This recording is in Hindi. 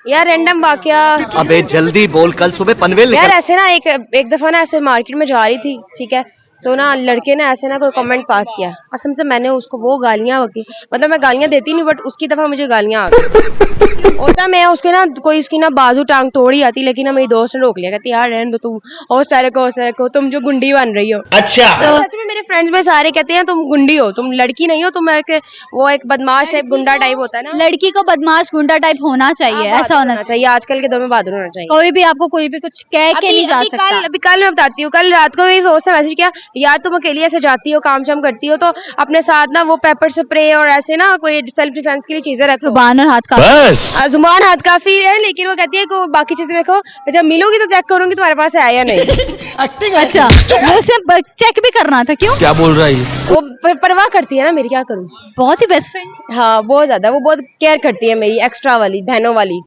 यार रैंडम वाकया। अबे जल्दी बोल, कल सुबह पनवेल यार निकल। ऐसे ना एक दफा ना ऐसे मार्केट में जा रही थी, ठीक है। तो ना लड़के ने ऐसे ना कोई कमेंट पास किया, कसम से मैंने उसको वो गालियां की, मतलब मैं गालियां देती नहीं बट उसकी दफा मुझे गालियां आ गई। होता मैं उसके ना कोई इसकी ना बाजू टांग तोड़ी आती, लेकिन ना मेरी दोस्त ने रोक लिया, कहती यार रहने दो तुम, हो तुम जो गुंडी बन रही हो। अच्छा तो सच में मेरे फ्रेंड्स में सारे कहते हैं तुम गुंडी हो, तुम लड़की नहीं हो, तुम वो एक बदमाश टाइप गुंडा टाइप होता है ना। लड़की को बदमाश गुंडा टाइप होना चाहिए, ऐसा होना चाहिए। चाहिए, आजकल के दौर में बहादुर होना चाहिए। कोई भी आपको कोई भी कुछ कह के नहीं जा सकता। अभी कल मैं बताती हूँ, कल रात को मेरी दोस्त ने मैसेज किया, यार तुम अकेली ऐसे जाती हो काम शाम करती हो तो अपने साथ ना वो पेपर स्प्रे और ऐसे ना कोई सेल्फ डिफेंस के लिए चीजें रखो। जुबान और हाथ का बस जुबान हाथ काफी है, लेकिन वो कहती है कि बाकी चीजें देखो, जब मिलोगी तो चेक करूंगी तुम्हारे पास है या नहीं। अच्छा, वो उसे चेक भी करना था, क्यों? क्या बोल रहा है ये? वो परवाह करती है ना मेरी, क्या करूं। बहुत ही बेस्ट फ्रेंड। हाँ बहुत ज्यादा, वो बहुत केयर करती है मेरी, एक्स्ट्रा वाली, बहनों वाली।